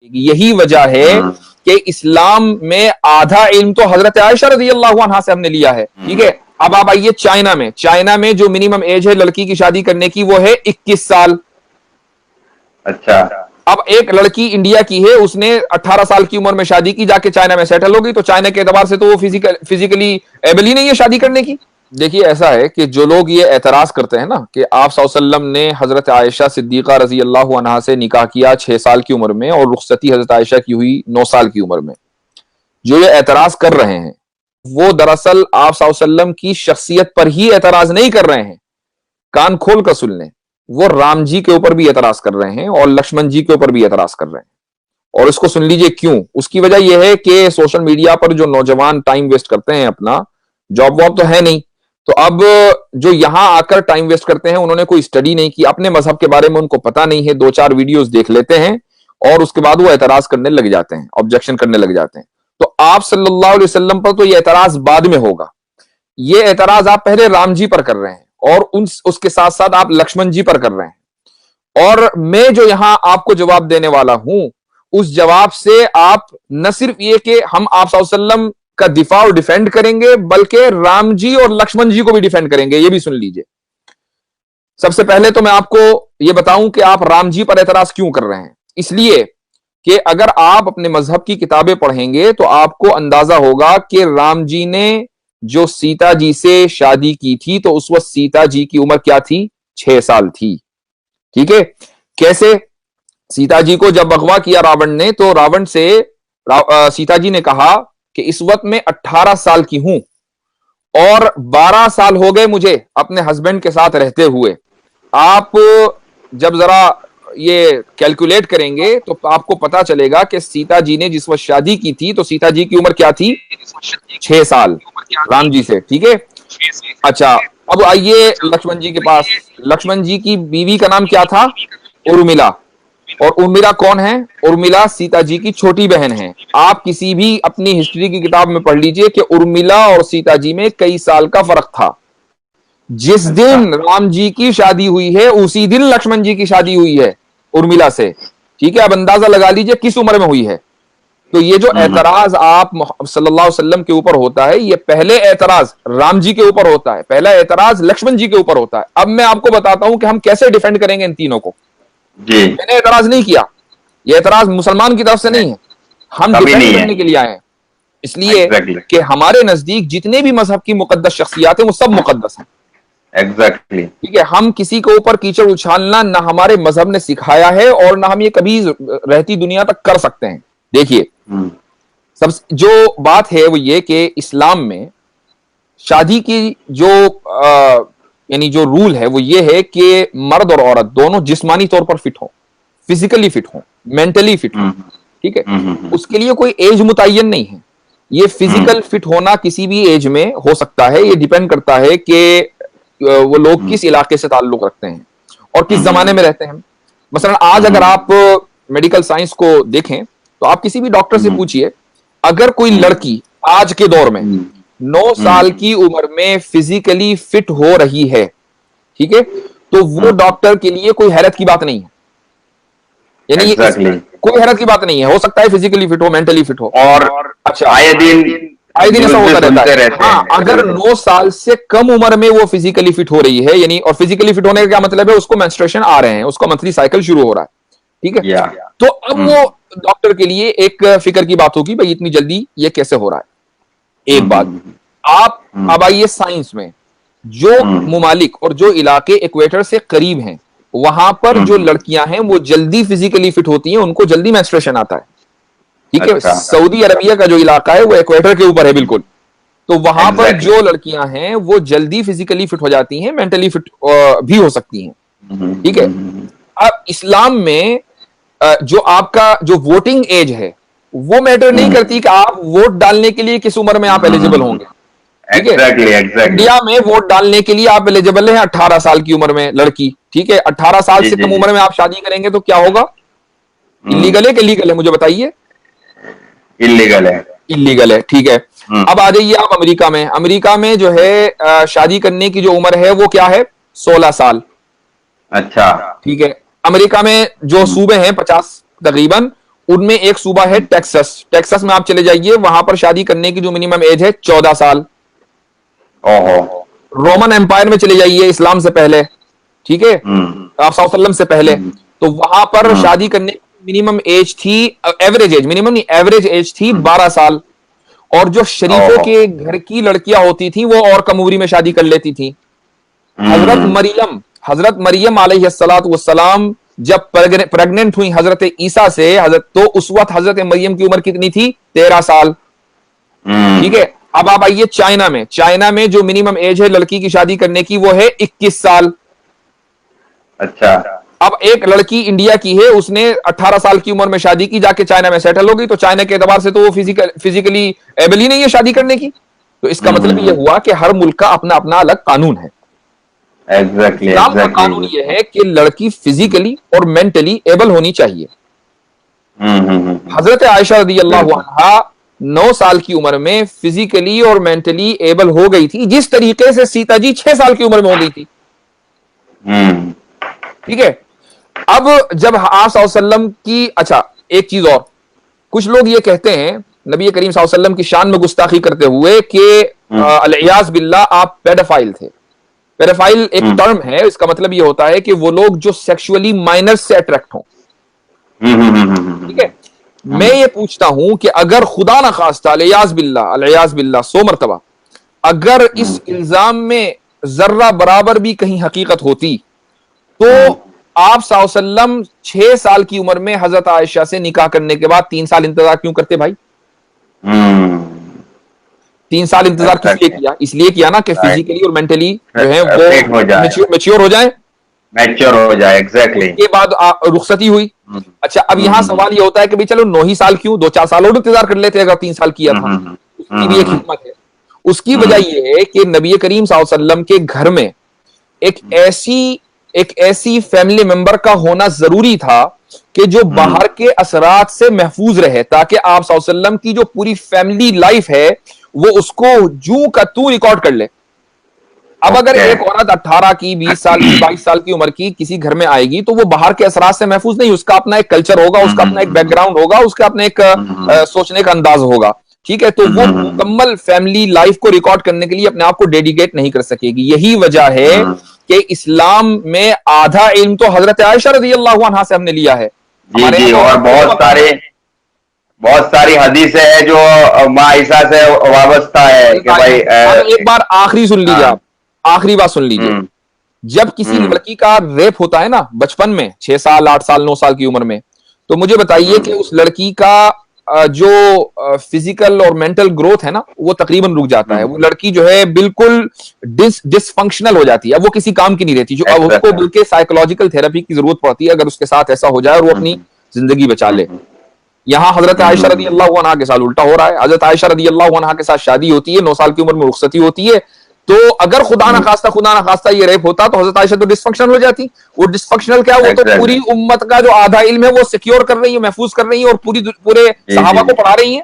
यही वजह है कि इस्लाम में आधा इल्म तो हजरत आयशा रज़ी अल्लाह अन्हा से हमने लिया है। ठीक है, अब आप आइए चाइना में जो मिनिमम एज है लड़की की शादी करने की वो है 21 साल। अच्छा, अब एक लड़की इंडिया की है, उसने 18 साल की उम्र में शादी की, जाके चाइना में सेटल हो गई, तो चाइना के एतबार से तो वो फिजिकली एबल ही नहीं है शादी करने की। देखिए ऐसा है कि जो लोग ये एतराज करते हैं ना कि आप सल्लल्लाहु अलैहि वसल्लम ने हजरत आयशा सिद्दीका रजी अल्लाह अन्हा से निकाह किया 6 साल की उम्र में और रुखसती हजरत आयशा की हुई 9 साल की उम्र में, जो ये एतराज कर रहे हैं वो दरअसल आप सल्लल्लाहु अलैहि वसल्लम की शख्सियत पर ही एतराज नहीं कर रहे हैं। कान खोल कर सुन लें, वो राम जी के ऊपर भी एतराज कर रहे हैं और लक्ष्मण जी के ऊपर भी एतराज कर रहे हैं। और इसको सुन लीजिए क्यों। उसकी वजह यह है कि सोशल मीडिया पर जो नौजवान टाइम वेस्ट करते हैं, अपना जॉब वॉब तो है नहीं, तो अब जो यहां आकर टाइम वेस्ट करते हैं उन्होंने कोई स्टडी नहीं की, अपने मजहब के बारे में उनको पता नहीं है, 2-4 वीडियोस देख लेते हैं और उसके बाद वो एतराज करने लग जाते हैं, ऑब्जेक्शन करने लग जाते हैं। तो आप सल्लल्लाहु अलैहि वसल्लम पर तो ये एतराज बाद में होगा, ये एतराज आप पहले राम जी पर कर रहे हैं और उसके साथ साथ आप लक्ष्मण जी पर कर रहे हैं। और मैं जो यहां आपको जवाब देने वाला हूं, उस जवाब से आप न सिर्फ ये कि हम आप सल्लल्लाहु अलैहि वसल्लम का दिफा और डिफेंड करेंगे, बल्कि राम जी और लक्ष्मण जी को भी डिफेंड करेंगे। ये भी सुन लीजिए। सबसे पहले तो मैं आपको यह बताऊं कि आप राम जी पर एतराज क्यों कर रहे हैं। इसलिए कि अगर आप अपने मजहब की किताबें पढ़ेंगे तो आपको अंदाजा होगा कि राम जी ने जो सीता जी से शादी की थी तो उस वक्त सीता जी की उम्र क्या थी, 6 साल थी। ठीक है, कैसे? सीता जी को जब अगवा किया रावण ने, तो रावण से सीता जी ने कहा कि इस वक्त मैं 18 साल की हूं और 12 साल हो गए मुझे अपने हस्बैंड के साथ रहते हुए। आप जब जरा ये कैलकुलेट करेंगे तो आपको पता चलेगा कि सीता जी ने जिस वक्त शादी की थी तो सीता जी की उम्र क्या थी, 6 साल राम जी से। ठीक है, अच्छा अब आइए लक्ष्मण जी के पास। लक्ष्मण जी की बीवी का नाम क्या था, उर्मिला। और उर्मिला कौन है? उर्मिला सीता जी की छोटी बहन है। आप किसी भी अपनी हिस्ट्री की किताब में पढ़ लीजिए कि उर्मिला और सीता जी में कई साल का फर्क था। जिस दिन राम जी की शादी हुई है उसी दिन लक्ष्मण जी की शादी हुई है उर्मिला से। ठीक है, अब अंदाजा लगा लीजिए किस उम्र में हुई है। तो ये जो एतराज आप सल्लल्लाहु अलैहि वसल्लम के ऊपर होता है, ये पहले एतराज राम जी के ऊपर होता है, पहला एतराज लक्ष्मण जी के ऊपर होता है। अब मैं आपको बताता हूं कि हम कैसे डिफेंड करेंगे इन तीनों को। जी। मैंने एतराज नहीं किया, ये एतराज मुसलमान की तरफ से नहीं है, हम डिफेंड करने के लिए आए हैं। इसलिए कि हमारे नजदीक जितने भी मजहब की मुकद्दस शख्सियात हैं वो सब मुकद्दस हैं। एग्जैक्टली। ठीक है, हम किसी के ऊपर कीचड़ उछालना ना हमारे मजहब ने सिखाया है और ना हम ये कभी रहती दुनिया तक कर सकते हैं। देखिए, सब जो बात है वो ये कि इस्लाम में शादी की जो यानी जो रूल है वो ये है कि मर्द और औरत दोनों जिस्मानी तौर पर फिट हो, फिजिकली फिट हो, मेंटली फिट हो। ठीक है, उसके लिए कोई एज मुतय्यन नहीं है। ये फिजिकल फिट होना किसी भी एज में हो सकता है, ये डिपेंड करता है कि वो लोग किस इलाके से ताल्लुक रखते हैं और किस जमाने में रहते हैं। मसलन आज अगर आप मेडिकल साइंस को देखें तो आप किसी भी डॉक्टर से पूछिए, अगर कोई लड़की आज के दौर में 9 साल की उम्र में फिजिकली फिट हो रही है, ठीक है, तो वो डॉक्टर के लिए कोई हैरत की बात नहीं है। यानी कोई हैरत की बात नहीं है। हो सकता है फिजिकली फिट हो, मेंटली फिट हो, और अच्छा आए दिन ऐसा होता रहता है। हाँ, अगर 9 साल से कम उम्र में वो फिजिकली फिट हो रही है, यानी और फिजिकली फिट होने का क्या मतलब है, उसको मेंस्ट्रुएशन आ रहे हैं, उसका मंथली साइकिल शुरू हो रहा है। ठीक है, तो अब वो डॉक्टर के लिए एक फिक्र की बात होगी, भाई इतनी जल्दी ये कैसे हो रहा है। एक बात, आप अब आइए साइंस में, जो मुमालिक और जो इलाके इक्वेटर से करीब हैं वहां पर जो लड़कियां हैं वो जल्दी फिजिकली फिट होती हैं, उनको जल्दी मेंस्ट्रुएशन आता है। ठीक है, सऊदी अरबिया का जो इलाका है वो इक्वेटर के ऊपर है बिल्कुल, तो वहां पर जो लड़कियां हैं वो जल्दी फिजिकली फिट हो जाती हैं, मेंटली फिट भी हो सकती हैं। ठीक है, अब इस्लाम में जो आपका जो वोटिंग एज है वो मैटर नहीं करती कि आप वोट डालने के लिए किस उम्र में आप एलिजिबल होंगे। ठीक है, इंडिया में वोट डालने के लिए आप एलिजिबल हैं 18 साल की उम्र में लड़की। ठीक है, 18 साल से कम उम्र में आप शादी करेंगे तो क्या होगा, इलीगल है कि लीगल है, मुझे बताइए। इलीगल है। इलीगल है, ठीक है। अब आ जाइए आप अमेरिका में। अमेरिका में जो है शादी करने की जो उम्र है वो क्या है, 16 साल। अच्छा, ठीक है। अमेरिका में जो सूबे हैं 50 तकरीबन, उनमें एक सूबा है टेक्सास। टेक्सास में आप चले जाइए, वहां पर शादी करने की जो मिनिमम एज है 14 साल। ओहो। रोमन एम्पायर में चले जाइए, इस्लाम से पहले, ठीक है, आप सल्लम से पहले, तो वहां पर शादी करने की मिनिमम एज थी, एवरेज एज, मिनिमम नहीं एवरेज एज थी 12 साल। और जो शरीफों के घर की लड़कियां होती थी वो और कम उम्री में शादी कर लेती थी। हजरत मरियम अलैहिस्सलातु वस्सलाम जब प्रेग्नेंट हुई हजरत ईसा से, तो उस वक्त हजरत मरियम की उम्र कितनी थी? 13 साल। ठीक है, अब आप आइए चाइना में। चाइना में जो मिनिमम एज है लड़की की शादी करने की वो है 21 साल। अच्छा। अब एक लड़की इंडिया की है, उसने 18 साल की उम्र में शादी की, जाके चाइना में सेटल हो गई, तो चाइना के एतबार से तो वो फिजिकली एबल ही नहीं है शादी करने की। तो इसका मतलब यह हुआ कि हर मुल्क का अपना अपना अलग कानून है। इस्लाम का कानून यह है कि लड़की फिजिकली और मेंटली एबल होनी चाहिए। हजरत आयशा रदी अल्लाह अन्हा 9 साल की उम्र में फिजिकली और मेंटली एबल हो गई थी, जिस तरीके से सीता जी 6 साल की उम्र में हो गई थी। ठीक है, अब जब आप सल्लम की, अच्छा एक चीज और, कुछ लोग ये कहते हैं नबी करीम सल्लम की शान में गुस्ताखी करते हुए कि अलियाज़ बिल्लाह आप पेडोफाइल थे। पेडोफाइल एक टर्म है, इसका मतलब ये होता है कि वो लोग जो सेक्सुअली माइनर्स से अट्रैक्ट हों। ठीक है, मैं ये पूछता हूं कि अगर खुदा ना खास्ता अलियाज़ बिल्लाह 100 मरतबा, अगर इस इल्जाम में जर्रा बराबर भी कहीं हकीकत होती, तो आप सल्लम 6 साल की उम्र में हजरत आयशा से निकाह करने के बाद 3 साल इंतजार क्यों करते भाई? 3 साल इंतजार किस लिए किया? इसलिए किया ना कि फिजिकली और मेंटली जो है वो मैच्योर हो जाए, एग्जैक्टली। उसके बाद रुखसती हुई। अच्छा, अब यहां सवाल ये होता है कि भाई चलो 9 ही साल क्यों, 2-4 साल और इंतजार कर लेते अगर 3 साल किया था। उसकी भी एक हिकमत है। उसकी वजह यह है कि नबी करीम सल्लम के घर में एक ऐसी फैमिली मेंबर का होना जरूरी था कि जो बाहर के असरात से महफूज रहे, ताकि आप सल्लम की जो पूरी फैमिली लाइफ है वो उसको जू का तू रिकॉर्ड कर ले। अब अगर एक औरत 18 की, 20 साल की, 22 साल की उम्र की किसी घर में आएगी, तो वो बाहर के असरात से महफूज नहीं, उसका अपना एक कल्चर होगा, उसका अपना एक बैकग्राउंड होगा, उसका अपना एक सोचने का अंदाज होगा। ठीक है, तो वो मुकम्मल फैमिली लाइफ को रिकॉर्ड करने के लिए अपने आप को डेडिकेट नहीं कर सकेगी। यही वजह है कि इस्लाम में आधा इल्म तो हजरत आयशा रज़ी अल्लाह अन्हा से हमने लिया है। जी, और बहुत सारी हदीसें हैं जो माँ ईसा से वाबस्ता है कि भाई एक बार आखिरी सुन लीजिए, आप आखिरी बात सुन लीजिए। जब किसी लड़की का रेप होता है ना बचपन में, 6 साल, 8 साल, 9 साल की उम्र में, तो मुझे बताइए कि उस लड़की का जो फिजिकल और मेंटल ग्रोथ है ना वो तकरीबन रुक जाता है। वो लड़की जो है बिल्कुल डिसफंक्शनल हो जाती है, अब वो किसी काम की नहीं रहती, जो अब उसको बल्कि साइकोलॉजिकल थेरेपी की जरूरत पड़ती है अगर उसके साथ ऐसा हो जाए और वो अपनी जिंदगी बचा ले। यहां हजरत आयशा रज़ी अल्लाह अन्हा के साथ उल्टा हो रहा है। हजरत आयशा रज़ी अल्लाह अन्हा के साथ शादी होती है, 9 साल की उम्र में रुखसती होती है, तो अगर खुदा ना खास्ता ये रेप होता तो हजरत आयशा तो डिसफंक्शनल हो जाती। वो डिसफंक्शनल क्या, वो तो पूरी उम्मत का जो आधा इल्म है वो सिक्योर कर रही है, महफूज कर रही है और पूरे सहाबा को पढ़ा रही है।